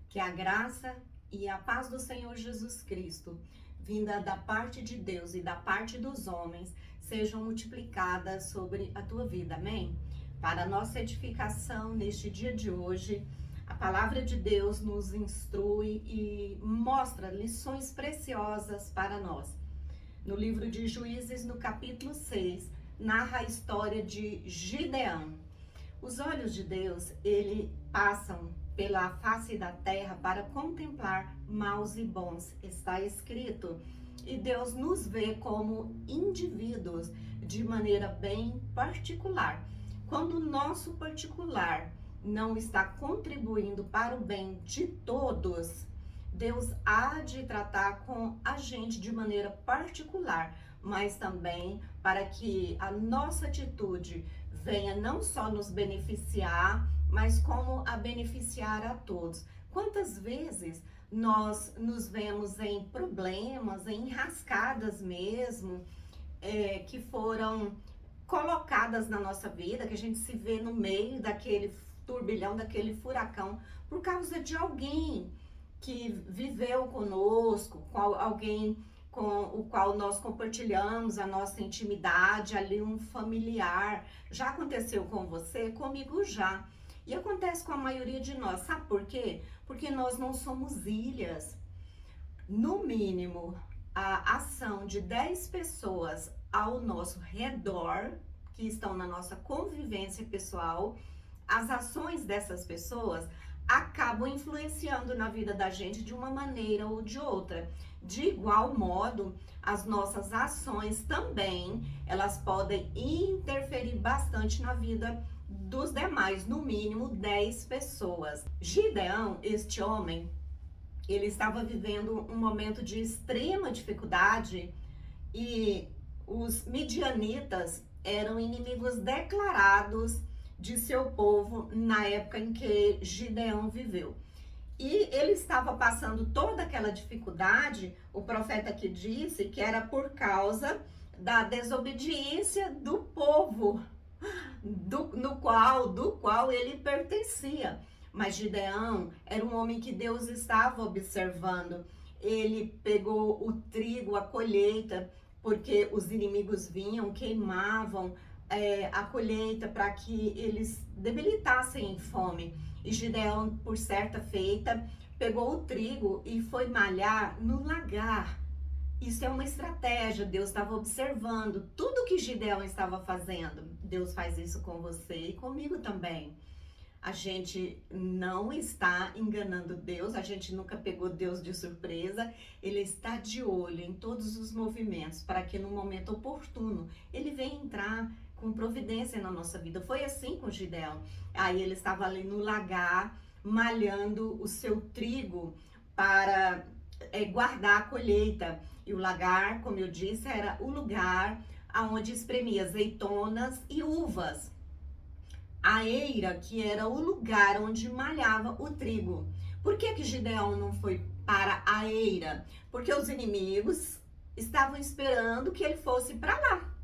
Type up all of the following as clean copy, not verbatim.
Que a graça e a paz do Senhor Jesus Cristo, vinda da parte de Deus e da parte dos homens, sejam multiplicadas sobre a tua vida, amém? Para nossa edificação neste dia de hoje, a palavra de Deus nos instrui e mostra lições preciosas para nós. No livro de Juízes, no capítulo 6, narra a história de Gideão. Os olhos de Deus, ele passam pela face da terra para contemplar maus e bons, está escrito. E Deus nos vê como indivíduos de maneira bem particular. Quando o nosso particular não está contribuindo para o bem de todos, Deus há de tratar com a gente de maneira particular, mas também para que a nossa atitude venha não só nos beneficiar, mas como a beneficiar a todos. Quantas vezes nós nos vemos em problemas, em enrascadas mesmo, que foram colocadas na nossa vida, que a gente se vê no meio daquele turbilhão, daquele furacão, por causa de alguém que viveu conosco, alguém com o qual nós compartilhamos a nossa intimidade, ali um familiar. Já aconteceu com você? Comigo já. E acontece com a maioria de nós. Sabe por quê? Porque nós não somos ilhas. No mínimo, a ação de 10 pessoas ao nosso redor, que estão na nossa convivência pessoal, as ações dessas pessoas acabam influenciando na vida da gente de uma maneira ou de outra. De igual modo, as nossas ações também, elas podem interferir bastante na vida dos demais, no mínimo 10 pessoas. Gideão, este homem, ele estava vivendo um momento de extrema dificuldade e os midianitas eram inimigos declarados de seu povo na época em que Gideão viveu. E ele estava passando toda aquela dificuldade, o profeta aqui disse que era por causa da desobediência do povo, do qual ele pertencia. Mas Gideão era um homem que Deus estava observando. Ele pegou o trigo, a colheita, porque os inimigos vinham, queimavam a colheita para que eles debilitassem em fome. E Gideão, por certa feita, pegou o trigo e foi malhar no lagar. Isso é uma estratégia, Deus estava observando tudo que Gideão estava fazendo. Deus faz isso com você e comigo também. A gente não está enganando Deus, a gente nunca pegou Deus de surpresa. Ele está de olho em todos os movimentos para que no momento oportuno ele venha entrar com providência na nossa vida. Foi assim com Gideão. Aí ele estava ali no lagar, malhando o seu trigo para guardar a colheita. E o lagar, como eu disse, era o lugar onde espremia azeitonas e uvas. A eira, que era o lugar onde malhava o trigo. Por que Gideão não foi para a eira? Porque os inimigos estavam esperando que ele fosse para lá.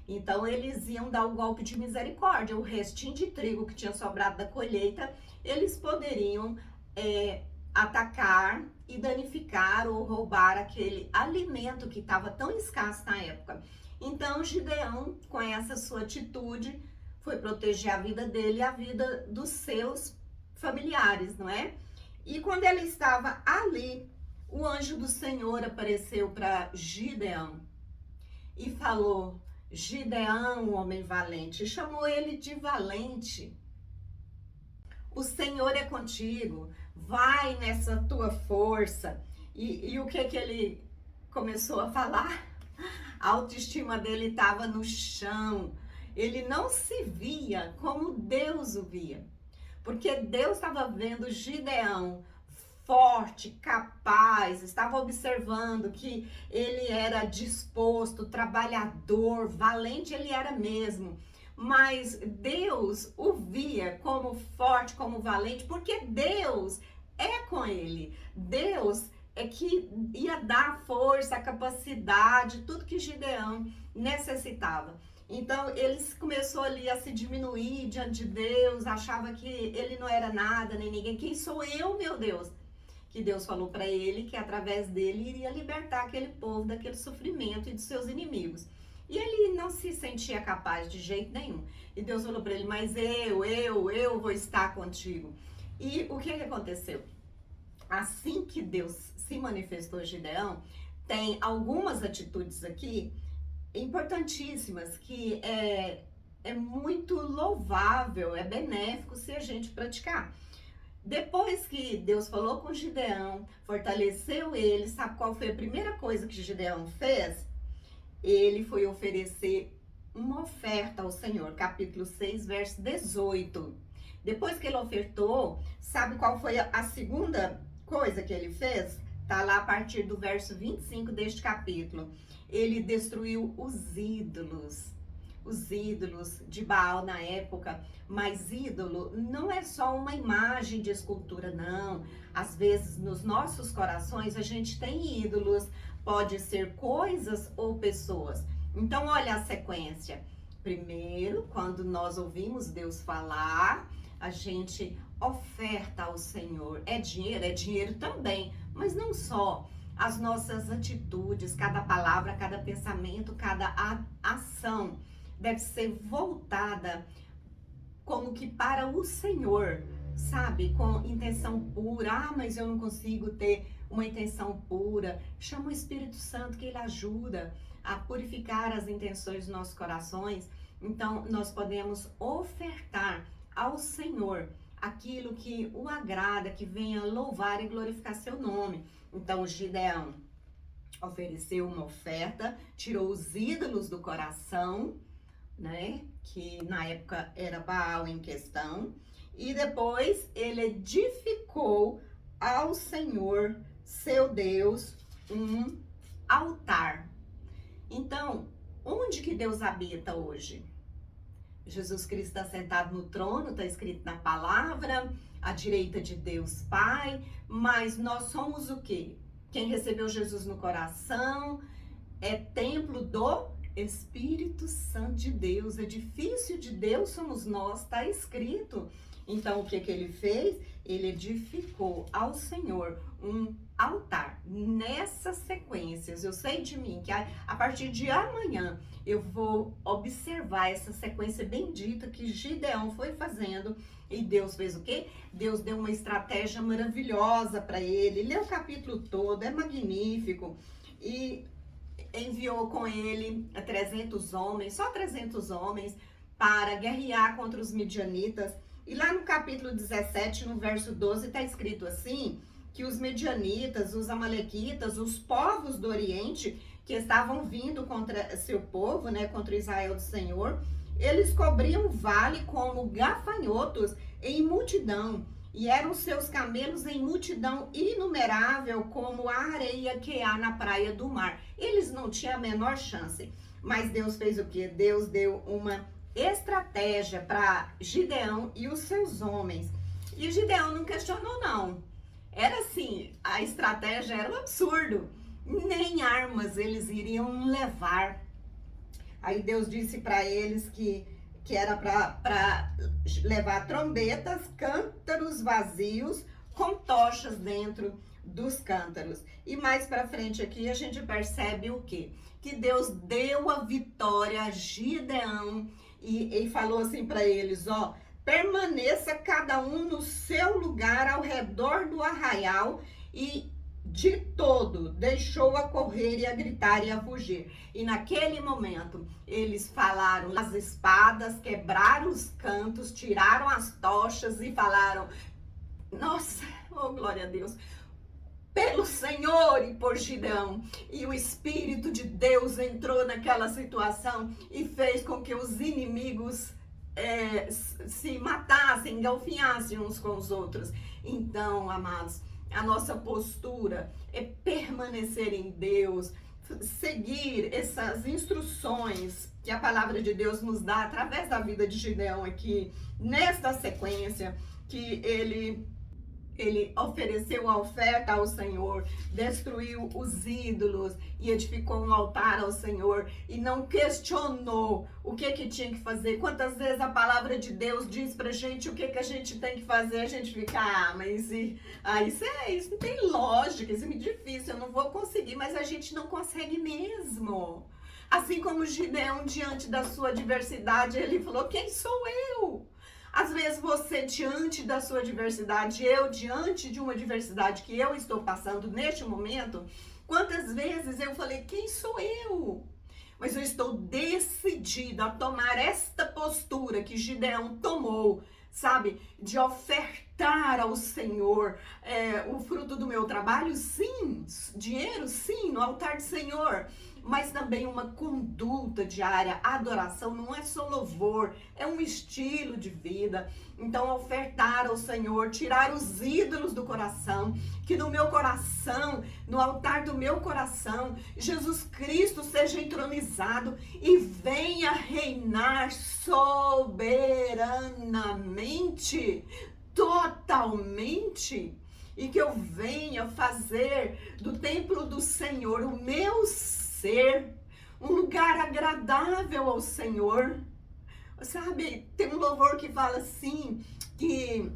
Então eles iam dar o golpe de misericórdia. O restinho de trigo que tinha sobrado da colheita, eles poderiam atacar e danificar ou roubar aquele alimento que estava tão escasso na época. Então Gideão, com essa sua atitude, foi proteger a vida dele e a vida dos seus familiares, não é? E quando ele estava ali, o anjo do Senhor apareceu para Gideão e falou: Gideão, homem valente, e chamou ele de valente. O Senhor é contigo, vai nessa tua força. E o que ele começou a falar? A autoestima dele estava no chão. Ele não se via como Deus o via, porque Deus estava vendo Gideão forte, capaz, estava observando que ele era disposto, trabalhador, valente, ele era mesmo. Mas Deus o via como forte, como valente, porque Deus é com ele. Deus é que ia dar a força, a capacidade, tudo que Gideão necessitava. Então, ele começou ali a se diminuir diante de Deus, achava que ele não era nada, nem ninguém. Quem sou eu, meu Deus? que Deus falou para ele que através dele iria libertar aquele povo daquele sofrimento e dos seus inimigos. E ele não se sentia capaz de jeito nenhum. E Deus falou para ele, mas eu vou estar contigo. E o que aconteceu? Assim que Deus se manifestou a Gideão, tem algumas atitudes aqui importantíssimas que é muito louvável, é benéfico se a gente praticar. Depois que Deus falou com Gideão, fortaleceu ele, sabe qual foi a primeira coisa que Gideão fez? Ele foi oferecer uma oferta ao Senhor, capítulo 6, verso 18. Depois que ele ofertou, sabe qual foi a segunda coisa que ele fez? Tá lá a partir do verso 25 deste capítulo. Ele destruiu os ídolos de Baal na época. Mas ídolo não é só uma imagem de escultura, não. Às vezes nos nossos corações a gente tem ídolos, pode ser coisas ou pessoas. Então olha a sequência. Primeiro, quando nós ouvimos Deus falar, a gente oferta ao Senhor. É dinheiro também, mas não só. As nossas atitudes, cada palavra, cada pensamento, cada ação deve ser voltada como que para o Senhor, sabe? Com intenção pura. Ah, mas eu não consigo ter uma intenção pura. Chama o Espírito Santo que ele ajuda a purificar as intenções dos nossos corações. Então, nós podemos ofertar ao Senhor aquilo que o agrada, que venha louvar e glorificar seu nome. Então, Gideão ofereceu uma oferta, tirou os ídolos do coração, né? Que na época era Baal em questão. E depois ele edificou ao Senhor, seu Deus, um altar. Então, onde que Deus habita hoje? Jesus Cristo está sentado no trono, está escrito na palavra, à direita de Deus Pai, mas nós somos o quê? Quem recebeu Jesus no coração é templo do Espírito Santo de Deus, edifício de Deus somos nós, está escrito. Então, o que ele fez? Ele edificou ao Senhor um altar. Nessas sequências, eu sei de mim que a partir de amanhã eu vou observar essa sequência bendita que Gideão foi fazendo. E Deus fez o quê? Deus deu uma estratégia maravilhosa para ele. Lê o capítulo todo, é magnífico. E enviou com ele 300 homens, só 300 homens, para guerrear contra os midianitas. E lá no capítulo 17, no verso 12, está escrito assim, que os midianitas, os amalequitas, os povos do Oriente, que estavam vindo contra seu povo, né, contra Israel do Senhor, eles cobriam o vale como gafanhotos em multidão, e eram seus camelos em multidão inumerável, como a areia que há na praia do mar. Eles não tinham a menor chance, mas Deus fez o quê? Deus deu uma estratégia para Gideão e os seus homens. E Gideão não questionou, não. Era assim, a estratégia era um absurdo. Nem armas eles iriam levar. Aí Deus disse para eles que era para levar trombetas, cântaros vazios, com tochas dentro dos cântaros. E mais para frente aqui a gente percebe o quê? Que Deus deu a vitória a Gideão e falou assim para eles, ó, permaneça cada um no seu lugar ao redor do arraial, e de todo deixou a correr e a gritar e a fugir. E naquele momento eles falaram as espadas, quebraram os cantos, tiraram as tochas e falaram, nossa, oh glória a Deus, pelo Senhor e por Gideão. E o Espírito de Deus entrou naquela situação e fez com que os inimigos se matassem, engalfinhassem uns com os outros. Então, amados, a nossa postura é permanecer em Deus, seguir essas instruções que a palavra de Deus nos dá através da vida de Gideão aqui, nesta sequência que ele ele ofereceu a oferta ao Senhor, destruiu os ídolos e edificou um altar ao Senhor e não questionou o que tinha que fazer. Quantas vezes a palavra de Deus diz pra gente o que a gente tem que fazer, a gente fica, mas isso não tem lógica, isso é muito difícil, eu não vou conseguir, mas a gente não consegue mesmo. Assim como Gideão, diante da sua adversidade, ele falou, quem sou eu? Às vezes você diante da sua adversidade, eu diante de uma adversidade que eu estou passando neste momento, quantas vezes eu falei, quem sou eu? Mas eu estou decidida a tomar esta postura que Gideão tomou, sabe? De ofertar ao Senhor o fruto do meu trabalho, sim. Dinheiro, sim, no altar do Senhor. Mas também uma conduta diária. Adoração não é só louvor, é um estilo de vida. Então, ofertar ao Senhor, tirar os ídolos do coração, que no meu coração, no altar do meu coração, Jesus Cristo seja entronizado e venha reinar soberanamente, totalmente. E que eu venha fazer do templo do Senhor o meu ser um lugar agradável ao Senhor. Sabe, tem um louvor que fala assim, que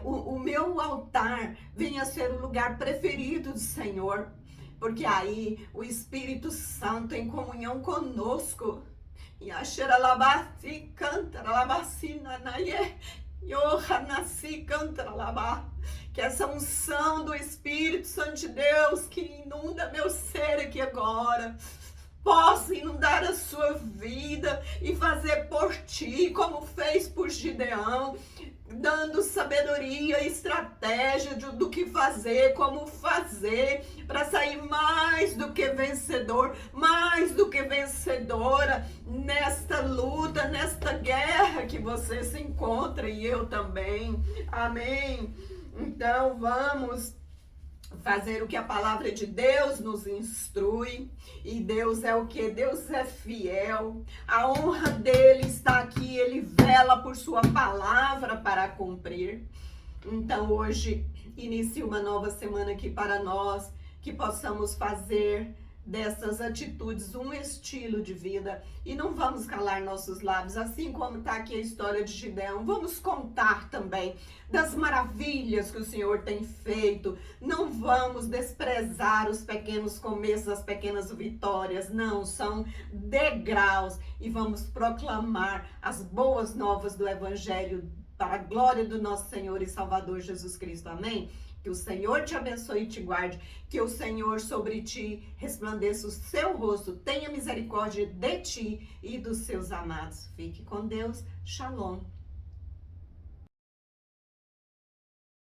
o meu altar venha a ser o lugar preferido do Senhor, porque aí o Espírito Santo em comunhão conosco, e a xeralabasi canta, alabacina naie, Yohanasi cantaralabá, que essa unção do Espírito Santo de Deus que inunda meu ser aqui agora, possa inundar a sua vida e fazer por ti, como fez por Gideão, dando sabedoria e estratégia do que fazer, como fazer, para sair mais do que vencedor, mais do que vencedora nesta luta, nesta guerra que você se encontra e eu também. Amém. Então vamos fazer o que a palavra de Deus nos instrui. E Deus é o que? Deus é fiel. A honra dele está aqui. Ele vela por sua palavra para cumprir. Então hoje inicia uma nova semana aqui para nós, que possamos fazer dessas atitudes um estilo de vida e não vamos calar nossos lábios, assim como está aqui a história de Gideão. Vamos contar também das maravilhas que o Senhor tem feito. Não vamos desprezar os pequenos começos, as pequenas vitórias, não, são degraus, e vamos proclamar as boas novas do Evangelho para a glória do nosso Senhor e Salvador Jesus Cristo. Amém? Que o Senhor te abençoe e te guarde, que o Senhor sobre ti resplandeça o seu rosto, tenha misericórdia de ti e dos seus amados. Fique com Deus. Shalom.